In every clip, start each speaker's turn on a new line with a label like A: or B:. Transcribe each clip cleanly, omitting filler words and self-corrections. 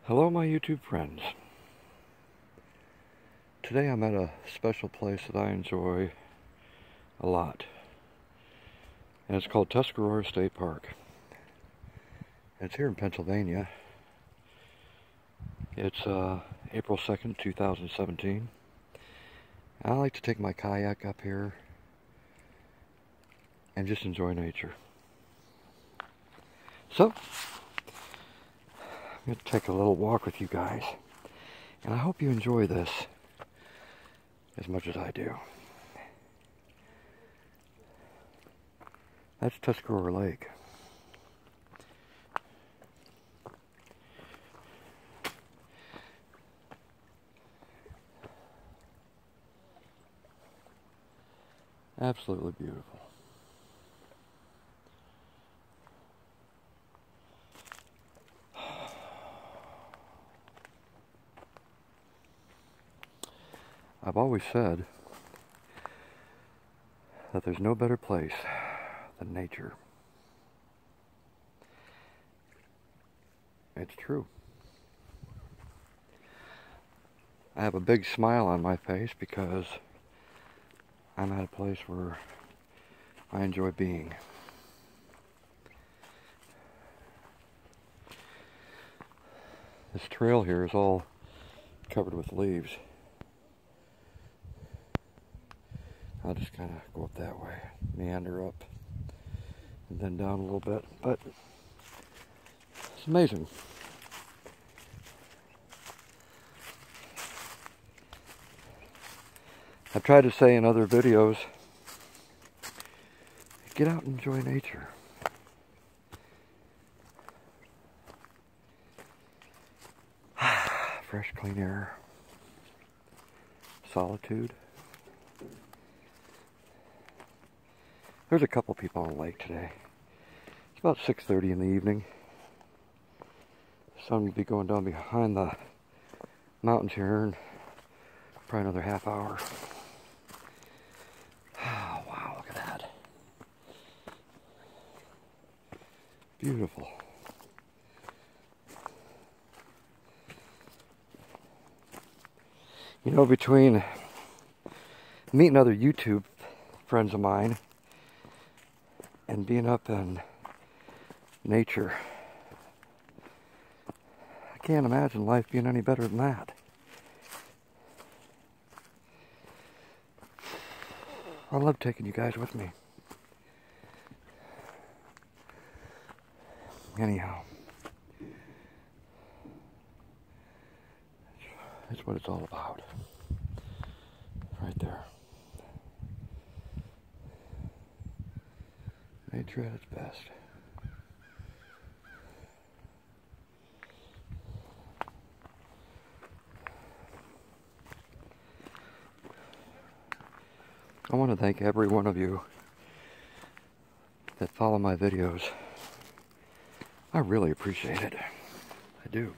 A: Hello my YouTube friends. Today I'm at a special place that I enjoy a lot. And it's called Tuscarora State Park. It's here in Pennsylvania. It's April 2nd, 2017. I like to take my kayak up here and just enjoy nature. So, I'm going to take a little walk with you guys, and I hope you enjoy this as much as I do. That's Tuscarora Lake. Absolutely beautiful. I've always said that there's no better place than nature. It's true. I have a big smile on my face because I'm at a place where I enjoy being. This trail here is all covered with leaves. I'll just kind of go up that way, meander up, and then down a little bit, but it's amazing. I've tried to say in other videos, get out and enjoy nature. Fresh, clean air, solitude. There's a couple people on the lake today. It's about 6:30 in the evening. The sun will be going down behind the mountains here in probably another half hour. Oh, wow, look at that. Beautiful. You know, between meeting other YouTube friends of mine and being up in nature, I can't imagine life being any better than that. I love taking you guys with me. Anyhow, that's what it's all about. Right there. Nature at its best. I want to thank every one of you that follow my videos. I really appreciate it. I do.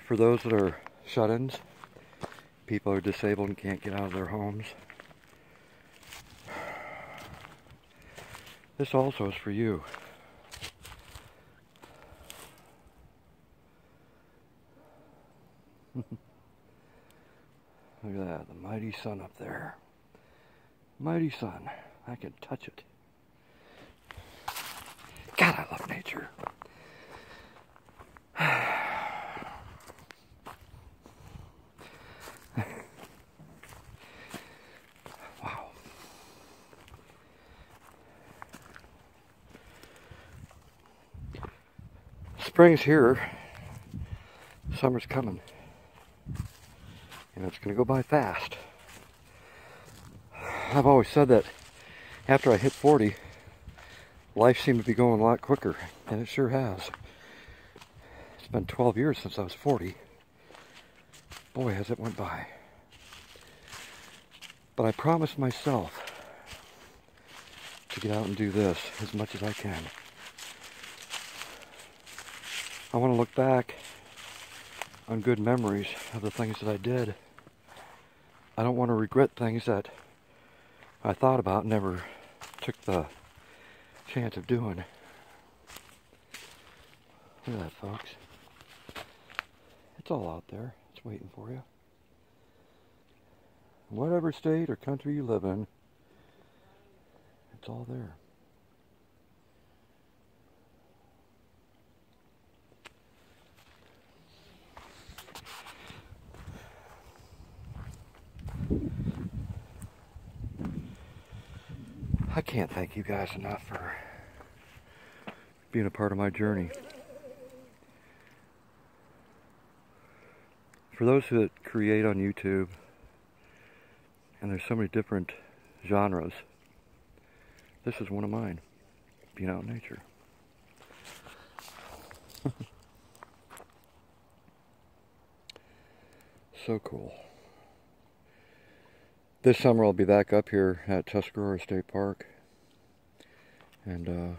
A: For those that are shut-ins, people who are disabled and can't get out of their homes, this also is for you. Look at that, the mighty sun up there. Mighty sun. I can touch it. God, I love nature. Wow. Spring's here. Summer's coming. And it's going to go by fast. I've always said that after I hit 40, life seemed to be going a lot quicker, and it sure has. It's been 12 years since I was 40. Boy, has it went by. But I promised myself to get out and do this as much as I can. I want to look back on good memories of the things that I did. I don't want to regret things that I thought about and never took the chance of doing. Look at that, folks. It's all out there. It's waiting for you. Whatever state or country you live in, it's all there. I can't thank you guys enough for being a part of my journey. For those that create on YouTube, and there's so many different genres, this is one of mine, being out in nature. So cool. This summer I'll be back up here at Tuscarora State Park, and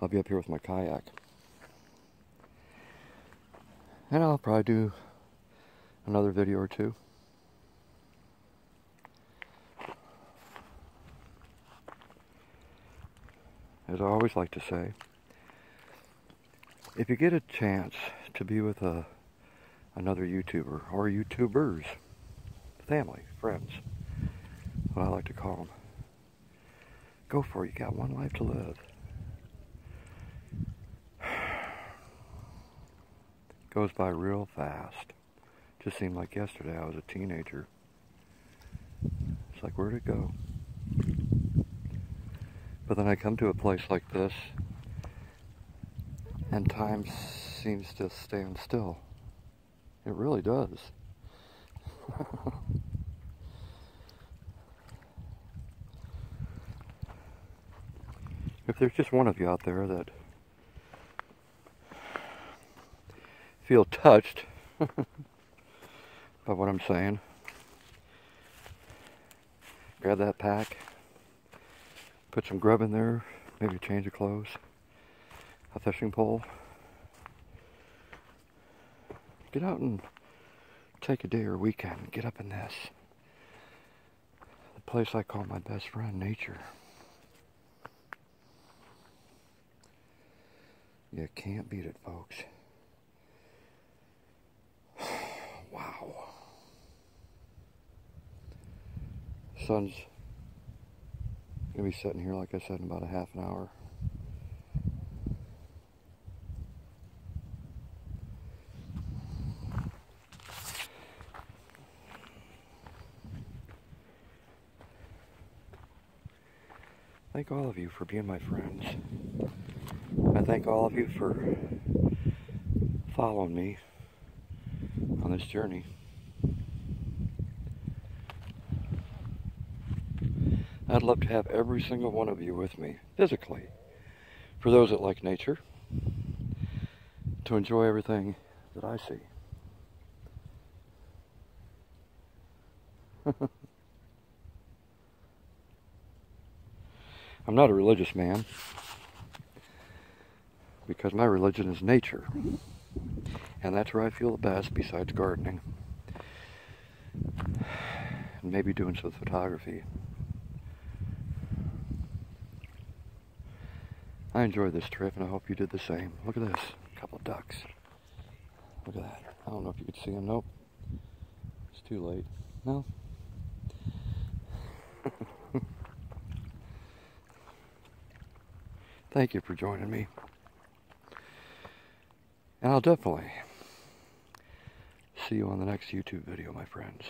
A: I'll be up here with my kayak. And I'll probably do another video or two. As I always like to say, if you get a chance to be with another YouTuber or YouTubers, family, friends, what I like to call them, go for it. You got one life to live. Goes by real fast. Just seemed like yesterday I was a teenager. It's like, where'd it go? But then I come to a place like this, and time seems to stand still. It really does. If there's just one of you out there that feel touched by what I'm saying, grab that pack, put some grub in there, maybe a change of clothes, a fishing pole. Get out and take a day or a weekend and get up in this. The place I call my best friend, nature. You can't beat it, folks. Wow. Sun's gonna be setting here, like I said, in about a half an hour. Thank all of you for being my friends. I thank all of you for following me on this journey. I'd love to have every single one of you with me, physically, for those that like nature, to enjoy everything that I see. I'm not a religious man, because my religion is nature, and that's where I feel the best besides gardening, and maybe doing some photography. I enjoyed this trip, and I hope you did the same. Look at this, a couple of ducks. Look at that. I don't know if you can see them. Nope. It's too late. No? Thank you for joining me. And I'll definitely see you on the next YouTube video, my friends.